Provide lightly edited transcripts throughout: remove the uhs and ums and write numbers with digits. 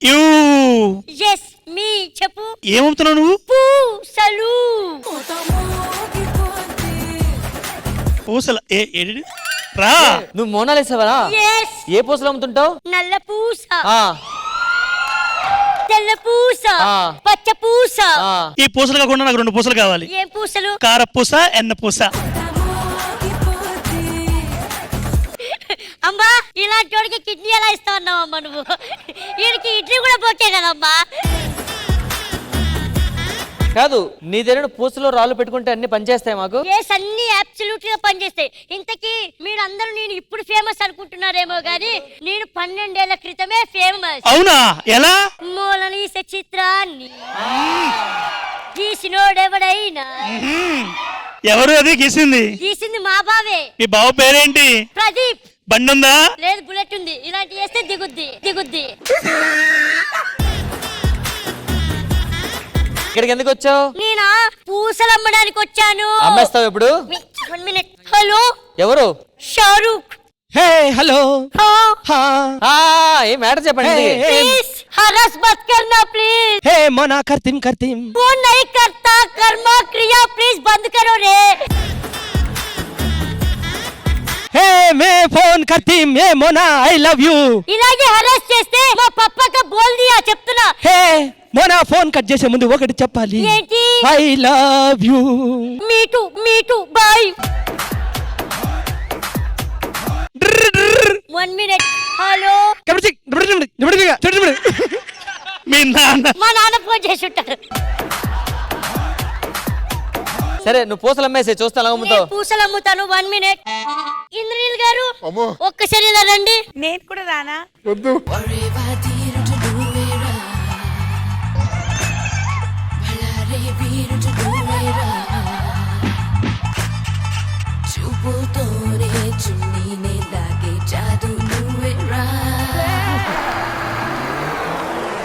You. Yes మీ చెప్పు. ఏమవుతున్నావు నువ్వు? పూసలు. పూసల రా. నువ్వు మోనాలిసావరా? ఎస్. ఏ పూసలు అమ్ముతుంటావు? నల్ల పూస, తెల్ల పూస, పచ్చ పూస. ఈ పూసలు కాకుండా నాకు 2 పూసలు కావాలి. ఏం పూసలు? కారపూస, ఎన్న పూస. అమ్మా ఇలాంటి వాడికి కిడ్నీ ఎలా ఇస్తా ఉన్నావు అమ్మా నువ్వు? వీడికి ఇడ్లీ కూడా పోకే కదమ్మా. కాదు, నీ దగ్గర పూసలో రాళ్ళు పెట్టుకుంటే అన్ని పనిచేస్తాయి మాకు? ఎస్, అన్ని అబ్సల్యూట్ గా పనిచేస్తాయి. ఇంతకీ మీరందరూ నేను ఇప్పుడు ఫేమస్ అనుకుంటున్నారేమో గానీ నేను 12 ఏళ్ల క్రితమే ఫేమస్. అవునా? ఎలా? మోనాలిస చిత్రాన్ని గీసినోడెవడైనా. ఎవరు అది గీసింది? గీసింది మా బావే. మీ బావ పేరేంటి? ప్రదీప్. బండి ఉందా? లేదు, బుల్లెట్ ఉంది. ఇలాంటి చేస్తే దిగుద్ది. ఇక్కడికి ఎందుకు వచ్చావు? నేనా పూసలు అమ్మడానికి వచ్చాను. అమ్మేస్తావు ఇప్పుడు? 1 మినిట్. హలో, ఎవరు? షారూక్. Hey hello. ఏ మ్యాటర్ చెప్పండి. प्लीज हरस मत करना प्लीज. हे मना करतीम फोन नहीं करता, कर्म क्रिया प्लीज बंद करो रे. हे मैं फोन करतीम ఏ మోనా ఐ లవ్ యూ. ఇలాగే హరస్ చేస్తే మా పప్పక బోల్ దియా చెప్తున్నా. హే మోనా ఫోన్ కట్ చేసే ముందు ఒకటి చెప్పాలి. ఏంటి? I love you. Me too boy. 1 minute. Hello. మీ నాన్న. మా నాన్న ఫోన్ చేసి ఉంటారు. సరే, నువ్వు పూసలు అమ్మేసే, చూస్తా ఎలా అమ్ముతావు. పూసలు అమ్ముతాను. 1 మినిట్. ఇంద్రనీల్ గారు అమ్మో. ఒక్కసారి ఇలా రండి. నేను కూడా రానా? వద్దు.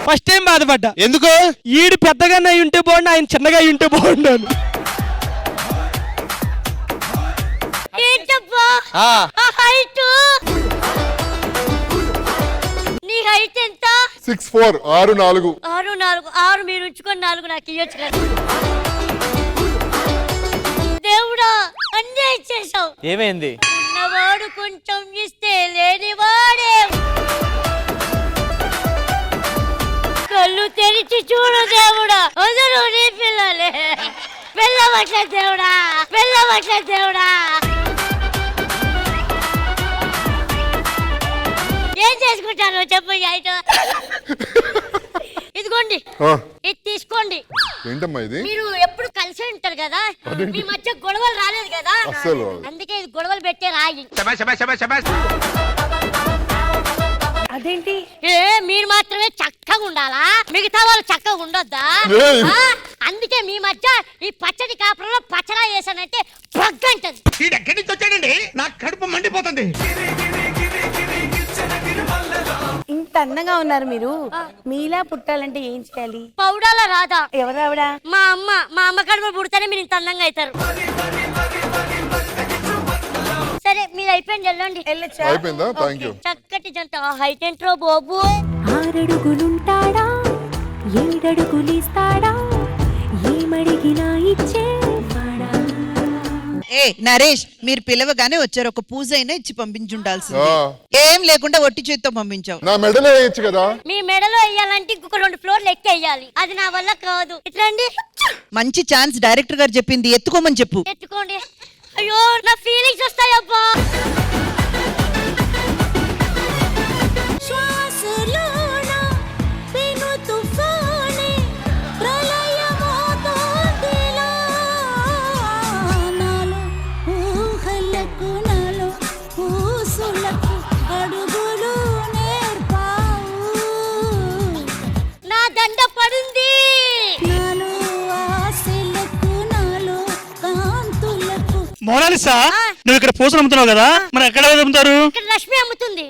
ఫస్ట్ టైం బాధపడ్డా. ఎందుకు? ఈడు పెద్దగా అయి ఉంటే బాగుండు, ఆయన చిన్నగా అయి ఉంటే బాగుండాను. ఏంటబ్బా ఆ హైట్? నీ హైట్ ఎంత? 6'4", 6'4". 6 మీరు ఉంచుకొని 4 నాకు ఇవ్వచ్చు కదా. దేవుడా, అన్నీ ఇచ్చేసావు. ఏమైంది? ఉన్నవాడు కొంచెం ఇస్తే లేనివాడే. కళ్ళు తెరిచి చూడు దేవుడా, అందరూ నీ పిల్లలే. వెళ్ళవట్లే దేవుడా, వెళ్ళవట్లే దేవుడా. ఏం చేసుకుంటాను చెప్పు. అయితే ఇదిగోండి, ఇది తీసుకోండి. ఏంటమ్మా ఇది? మీరు ఎప్పుడు కలిసి ఉంటారు కదా, మీ మధ్య గొడవలు రాలేదు కదా, అస్సలు. అందుకే ఇది గొడవలు పెట్టే రాయి. అదేంటి? మీరు మాత్రమే చక్కగా ఉండాలా, మిగతా వాళ్ళు చక్కగా ఉండొద్దా? అందుకే మీ మధ్య ఈ పచ్చడి కాపురంలో పచ్చడా వేసానంటే బగ్గంటది. ఎక్కడి నుంచి వచ్చాడండి? నాకు కడుపు మండిపోతుంది. ఇంత అందంగా ఉన్నారు మీరు. మీలా పుట్టాలంటే ఏం చేయాలి? పౌడాల రాదా? ఎవరావిడ? మా అమ్మ కడుపు పుడితేనే మీరు ఇంత అందంగా అవుతారు. సరే, మీరు అయిపోయింది, వెళ్ళండి. అయిపోయిందా? Thank you. చక్కటి జంట. హైట్ ఏంట్రో బాబు? 6 అడుగులుంటాడా, 7 అడుగులిస్తాడా, ఏమడిగినా ఇచ్చేవాడా. నరేష్, మీరు పిలవగానే వచ్చారు, ఒక పూజ అయినా ఇచ్చి పంపించుండాల్సింది. ఏం లేకుండా ఒట్టి చేత్తో పంపించావు. నా మెడలో వేయచ్చు కదా. మీ మెడలో వేయాలంటే ఇంకొక 2 ఫ్లోర్లు ఎక్కేయాలి. అది నా వల్ల కాదు. ఇట్లండి. మంచి ఛాన్స్, డైరెక్టర్ గారు చెప్పింది, ఎత్తుకోమని చెప్పు. ఎత్తుకోండి. అయ్యో, నా ఫీలింగ్స్ వస్తాయబ్బా. నా దండ పడింది. మోనాలిసా, నువ్వు ఇక్కడ పూసలు అమ్ముతున్నావు కదా, మరి ఎక్కడ అమ్ముతారు? ఇక్కడ లక్ష్మి అమ్ముతుంది.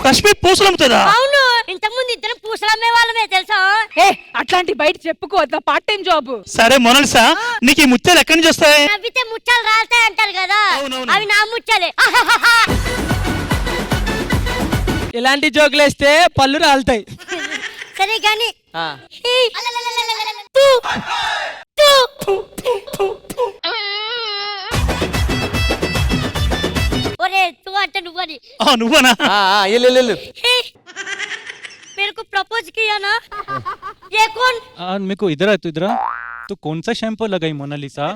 లక్ష్మి పూసలు అమ్ముతుందా? అవును, ఇంతకుముందు ఇద్దరం పూసలు అమ్మే వాళ్ళమే తెలుసా. అట్లాంటి బయట చెప్పుకో, పార్ట్ టైం జాబ్. సరే మోనాలిసా, నీకు ఈ ముత్యాలు ఎక్కడి నుంచి వస్తాయి? నవ్వితే ముత్యాలు రాలుతాయి అంటారు కదా, అవి నా ముత్యాలే. ఇలాంటి జోకులు వేస్తే పళ్ళు రాలుతాయి. సరే గాని ఆ, తూ, తూ. ఒరే తూ అంటే నువ్వని నువ్వనా? వెళ్ళు, వెళ్ళు, వెళ్ళు. मेरे को प्रपोज किया ना ये कौन मेरे को इधर है, तू इधर आ। तो कौन सा शैम्पू लगाई मोनालिसा?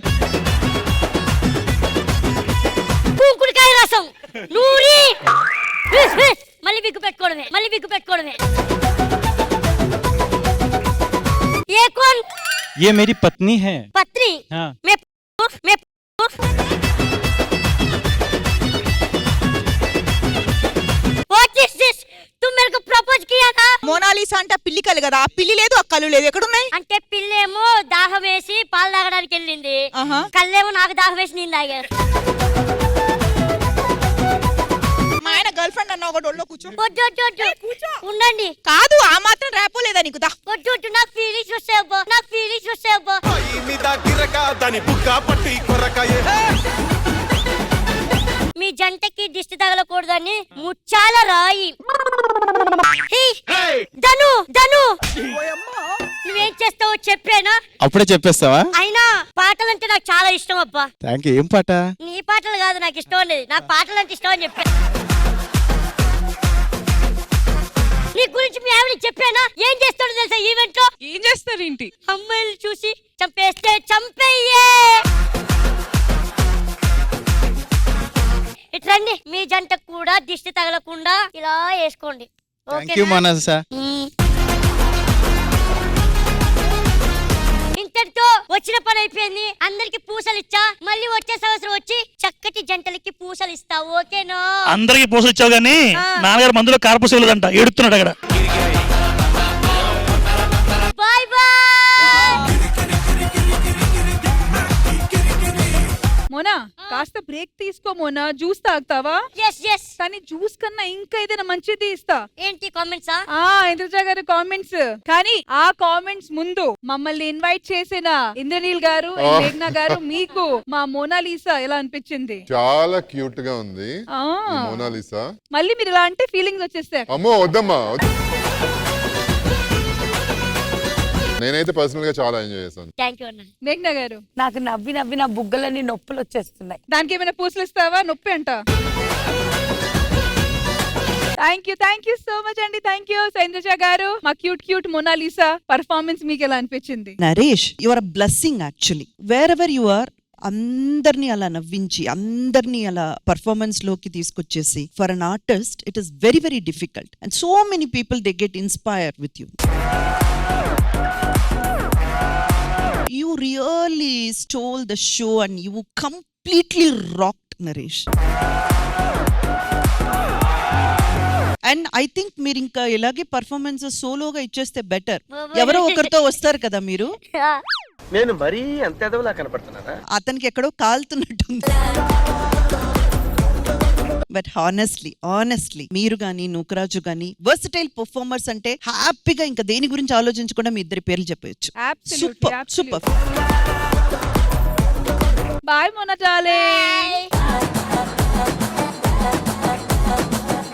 కుంకుడుకాయ రసం నూరి మళ్ళీ బిగ్గు పెట్టుకోవడమే ये कौन ये मेरी पत्नी है। पत्नी हाँ। मैं What is this? तुम मेरे को प्रपोज किया था మోనాలిసా అంటే ఆ పిల్లి కళ్ళు కదా, ఆ పిల్లి లేదు, ఆ కళ్ళు లేదు, ఎక్కడున్నాయి? అంటే పిల్లేమో దాహం వేసి పాలు తాగడానికి వెళ్ళింది, ఆహా. కళ్ళేమో నాకు దాహం వేసి నేను తాగారు. మా ఆయన గర్ల్ ఫ్రెండ్ అన్న ఒకటి ఒళ్ళో కూర్చో. వద్దు, వద్దు, వద్దు. ఉండండి. కాదు, ఆ మాత్రం ర్యాపో లేదా నీకు? దా. వద్దు, వద్దు. నాకు ఫీలింగ్స్ వస్తాయి అబ్బా. మీ జంటకి దిష్టి తగలకూడదని ముచ్చాల రాయి. ధను నువ్వేం చేస్తావో చెప్పేనా? అప్పుడే చెప్పేస్తావా? అయినా పాటలంటే నాకు చాలా ఇష్టం అబ్బా. Thank you. ఏం పాట? నీ పాటలు కాదు నాకు ఇష్టం అనేది, నాకు పాటలంటే ఇష్టం అని చెప్పా. నీ గురించి మీ ఆవిడ చెప్పానా? ఏం చేస్తాడో తెలుసా ఈవెంట్ లో? ఏం చేస్తారేంటి? అమ్మాయిలు చూసి చంపేస్తే చంపేయే. ఇట్రండి, మీ జంటకు కూడా దిష్టి తగలకుండా ఇలా వేసుకోండి. Thank you Monalisa. ఇంతటితో వచ్చిన పని అయిపోయింది. అందరికి పూసలు ఇచ్చా, మళ్ళీ వచ్చే సంవత్సరం వచ్చి చక్కటి జంటలకి పూసలు ఇస్తా. ఓకేనా? అందరికి పూసలు ఇచ్చావు కానీ నాన్నగారు మందులో కార్పూస లేదంట, ఏడుతున్నాడు అక్కడ. Bye bye. మోనా కాస్త బ్రేక్ తీసుకో మోనా, జ్యూస్ తాగుతావా? yes yes. కానీ జ్యూస్ కన్నా ఇంకా ఏదైనా మంచిది ఇస్తా. ఏంటి కామెంట్సా? ఇంద్రజ గారి కామెంట్స్. కానీ ఆ కామెంట్స్ ముందు మమ్మల్ని ఇన్వైట్ చేసిన ఇంద్రనీల్ గారు, మేఘ్నా గారు, మీకు మా మోనాలిసా ఎలా అనిపించింది? చాలా క్యూట్ గా ఉంది ఆ, ఈ మోనాలిసా. మళ్ళీ మీరు ఇలా అంటే ఫీలింగ్స్ వచ్చేస్తాయి. అమ్మో వద్దమ్మా. నేనైతే పర్సనల్ గా చాలా ఎంజాయ్ చేశాను. థ్యాంక్ యూ అన్న. మేఘ్నా గారు, నాకు నవ్వి నా బుగ్గలన్నీ నొప్పులు వచ్చేస్తున్నాయి. దానికి ఏమైనా పూసలు ఇస్తావా? నొప్పి అంట. థ్యాంక్ యూ సో మచ్ అండి. థ్యాంక్ యూ ఇంద్రజ గారు. మా క్యూట్ మోనాలిసా పర్ఫార్మెన్స్ మీకు ఎలా అనిపించింది? Naresh, you are a blessing actually. Wherever you are, అందరినీ అలా నవ్వించి, అందరినీ అలా పర్ఫార్మెన్స్ లోకి తీసుకొచ్చేసి, for an artist it is very very difficult and so many people they get inspired with you. You really stole the show and you completely rocked, Naresh. And I think మీరు ఇంకా ఇలాగే performance సోలోగా ఇచ్చేస్తే better. ఎవరో ఒకరితో వస్తారు కదా మీరు. నేను మరీ అంత ఎదవలా కనపడుతున్నానా? అతనికి ఎక్కడో కాలుతున్నట్టుంది. బట్ ఆనెస్ట్లీ మీరు గానీ నూకరాజు గానీ వర్సటైల్ పర్ఫార్మర్స్ అంటే హ్యాపీగా ఇంకా దేని గురించి ఆలోచించకుండా మీ ఇద్దరి పేర్లు చెప్పవచ్చు. సూపర్. Bye Mona darling.